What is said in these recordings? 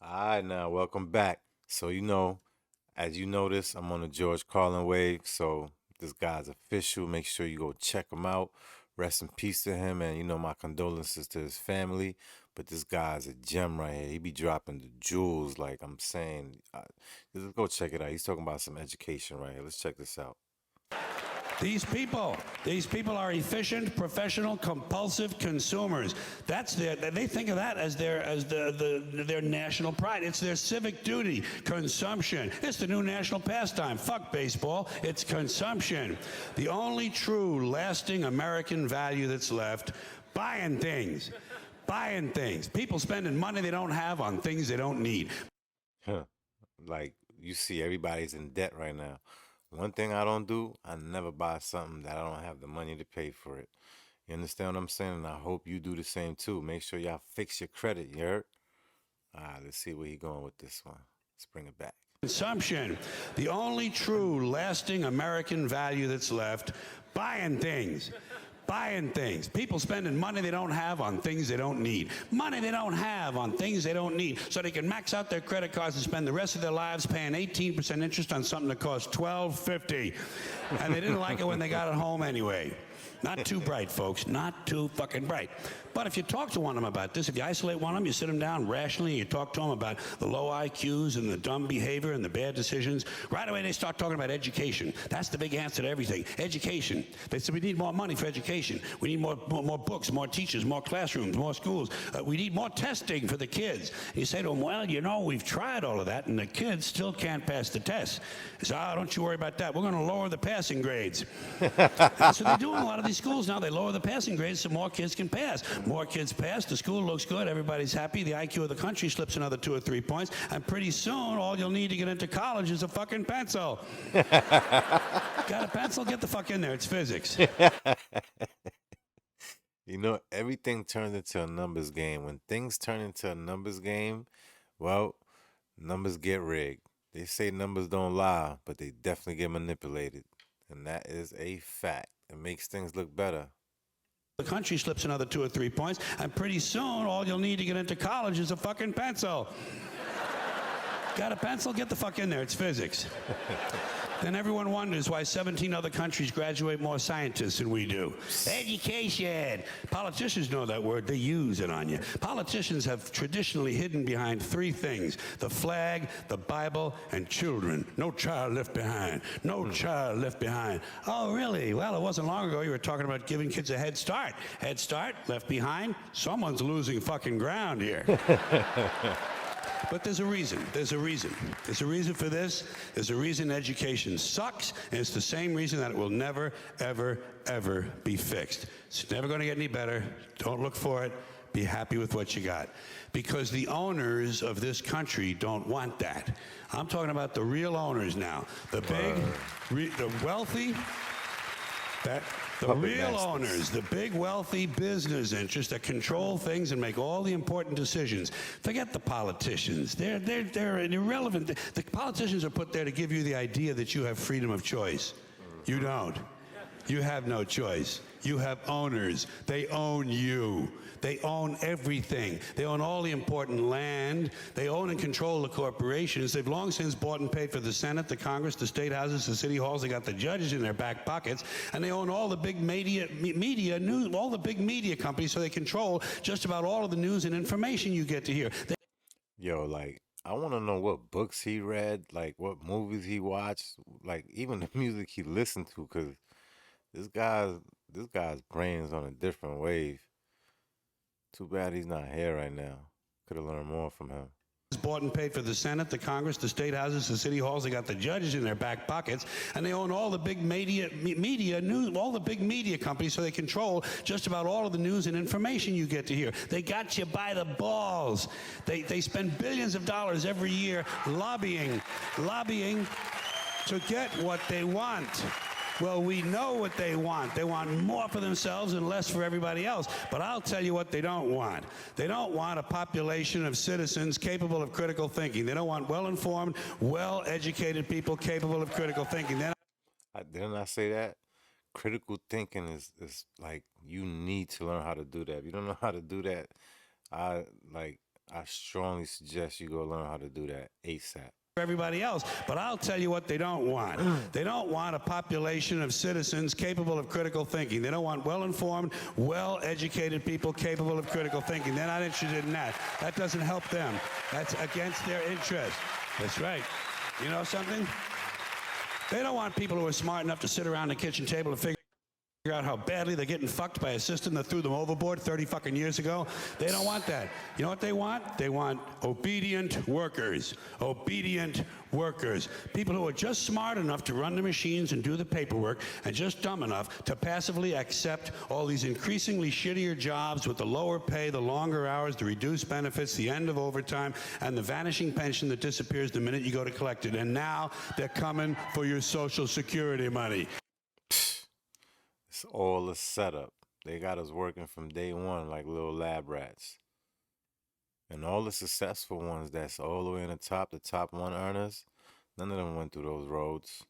All right, now welcome back. So as you notice, I'm on the George Carlin wave. So this guy's official. Make sure you go check him out. Rest in peace to him, and my condolences to his family. But this guy's a gem right here. He be dropping the jewels, like I'm saying. Just go check it out. He's talking about some education right here. Let's check this out. These people are efficient, professional, compulsive consumers. They think of that as their national pride. It's their civic duty. Consumption. It's the new national pastime. Fuck baseball. It's consumption. The only true, lasting American value that's left: buying things. Buying things. People spending money they don't have on things they don't need. Huh. Like you see, everybody's in debt right now. One thing I don't do, I never buy something that I don't have the money to pay for it. You understand what I'm saying? And I hope you do the same too. Make sure y'all fix your credit, you heard? All right, let's see where he going with this one. Let's bring it back. Consumption. The only true, lasting American value that's left: buying things. Buying things. People spending money they don't have on things they don't need. Money they don't have on things they don't need. So they can max out their credit cards and spend the rest of their lives paying 18% interest on something that costs $12.50. And they didn't like it when they got it home anyway. Not too bright, folks. Not too fucking bright. But if you talk to one of them about this, if you isolate one of them, you sit them down rationally, you talk to them about the low IQs and the dumb behavior and the bad decisions, right away they start talking about education. That's the big answer to everything. Education. They said we need more money for education. We need more books, more teachers, more classrooms, more schools. We need more testing for the kids. You say to them, well, we've tried all of that and the kids still can't pass the test. They say, don't you worry about that. We're going to lower the passing grades. And so they do in a lot of these schools now. They lower the passing grades so more kids can pass. More kids pass, the school looks good, everybody's happy, the IQ of the country slips another 2 or 3 points, and pretty soon all you'll need to get into college is a fucking pencil. Got a pencil? Get the fuck in there. It's physics. Everything turns into a numbers game. When things turn into a numbers game, well, numbers get rigged. They say numbers don't lie, but they definitely get manipulated. And that is a fact. It makes things look better. The country slips another 2 or 3 points, and pretty soon all you'll need to get into college is a fucking pencil. Got a pencil? Get the fuck in there. It's physics. Then everyone wonders why 17 other countries graduate more scientists than we do. Education. Politicians know that word. They use it on you. Politicians have traditionally hidden behind 3 things: the flag, the Bible, and children. No child left behind. No child left behind. Oh, really? Well, it wasn't long ago you were talking about giving kids a head start. Head start, left behind. Someone's losing fucking ground here. But there's a reason. There's a reason. There's a reason for this. There's a reason education sucks, and it's the same reason that it will never, ever, ever be fixed. It's never going to get any better. Don't look for it. Be happy with what you got. Because the owners of this country don't want that. I'm talking about the real owners now. The the wealthy, the real owners, the big wealthy business interests that control things and make all the important decisions. Forget the politicians. They're irrelevant. The politicians are put there to give you the idea that you have freedom of choice. You don't. You have no choice. You have owners. They own you. They own everything. They own all the important land. They own and control the corporations. They've long since bought and paid for the Senate, the Congress, the state houses, the city halls. They got the judges in their back pockets, and they own all the big media news, all the big media companies. So they control just about all of the news and information you get to hear. Yo, like, I want to know what books he read, like what movies he watched, like even the music he listened to, because this guy's this guy's brain's on a different wave. Too bad he's not here right now. Could have learned more from him. Bought and paid for the Senate, the Congress, the state houses, the city halls. They got the judges in their back pockets, and they own all the big media news, all the big media companies. So they control just about all of the news and information you get to hear. They got you by the balls. They spend billions of dollars every year lobbying to get what they want. Well, we know what they want. They want more for themselves and less for everybody else. But I'll tell you what they don't want. They don't want a population of citizens capable of critical thinking. They don't want well-informed, well-educated people capable of critical thinking. Didn't I say that? Critical thinking is like you need to learn how to do that. If you don't know how to do that, I like I strongly suggest you go learn how to do that ASAP. Everybody else. But I'll tell you what they don't want. They don't want a population of citizens capable of critical thinking. They don't want well-informed, well-educated people capable of critical thinking. They're not interested in that. That doesn't help them. That's against their interest. That's right. You know something? They don't want people who are smart enough to sit around the kitchen table and figure out how badly they're getting fucked by a system that threw them overboard 30 fucking years ago. They don't want that. You know what they want? They want obedient workers. Obedient workers. People who are just smart enough to run the machines and do the paperwork and just dumb enough to passively accept all these increasingly shittier jobs with the lower pay, the longer hours, the reduced benefits, the end of overtime, and the vanishing pension that disappears the minute you go to collect it. And now they're coming for your Social Security money. It's all a setup. They got us working from day one like little lab rats. And all the successful ones that's all the way in the top one earners, none of them went through those roads.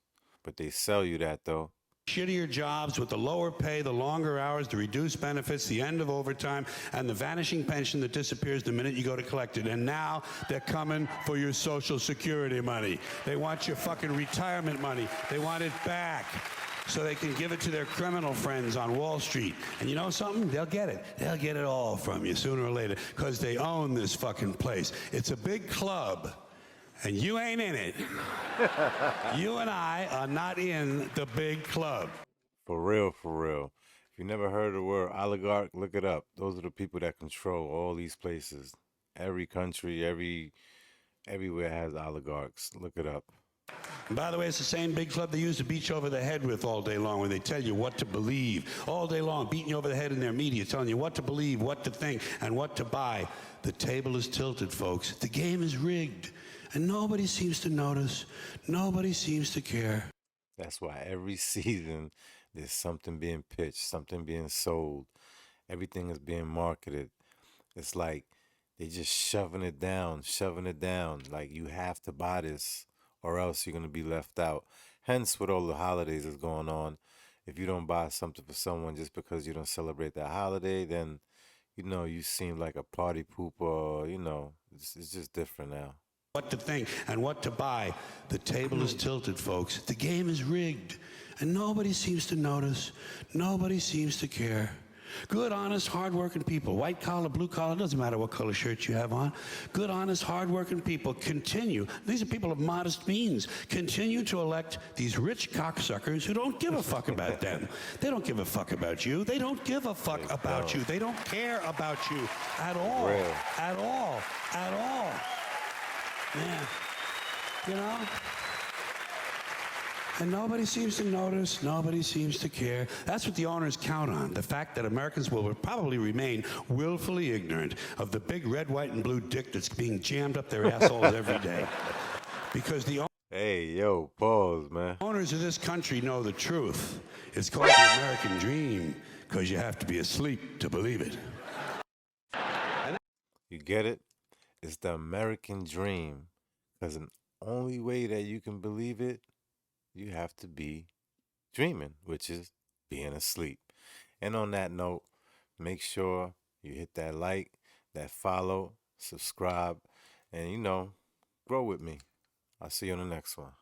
But they sell you that though. Shittier jobs with the lower pay, the longer hours, the reduced benefits, the end of overtime, and the vanishing pension that disappears the minute you go to collect it. And now they're coming for your Social Security money. They want your fucking retirement money. They want it back so they can give it to their criminal friends on Wall Street. And you know something? They'll get it. They'll get it all from you sooner or later because they own this fucking place. It's a big club. And you ain't in it. You and I are not in the big club. For real, for real. If you never heard the word oligarch, look it up. Those are the people that control all these places. Every country, everywhere has oligarchs. Look it up. And by the way, it's the same big club they use to beat you over the head with all day long when they tell you what to believe. All day long, beating you over the head in their media, telling you what to believe, what to think, and what to buy. The table is tilted, folks. The game is rigged. And nobody seems to notice. Nobody seems to care. That's why every season there's something being pitched, something being sold. Everything is being marketed. It's like they just shoving it down. Like you have to buy this or else you're going to be left out. Hence, with all the holidays that's going on, if you don't buy something for someone just because you don't celebrate that holiday, then, you seem like a party pooper. It's just different now. What to think and what to buy. The table is tilted, folks. The game is rigged. And nobody seems to notice. Nobody seems to care. Good, honest, hard-working people, white collar, blue collar, doesn't matter what color shirt you have on. Good, honest, hard-working people continue. These are people of modest means. Continue to elect these rich cocksuckers who don't give a fuck about them. They don't give a fuck about you. They don't give a fuck about you. They don't care about you at all. Real. At all. At all. Yeah. You know? And nobody seems to notice, nobody seems to care. That's what the owners count on, the fact that Americans will probably remain willfully ignorant of the big red, white, and blue dick that's being jammed up their assholes every day. Because the Hey, yo, pause, man. owners of this country know the truth. It's called the American dream, because you have to be asleep to believe it. You get it? It's the American dream. Because the only way that you can believe it, you have to be dreaming, which is being asleep. And on that note, make sure you hit that like, that follow, subscribe, and grow with me. I'll see you on the next one.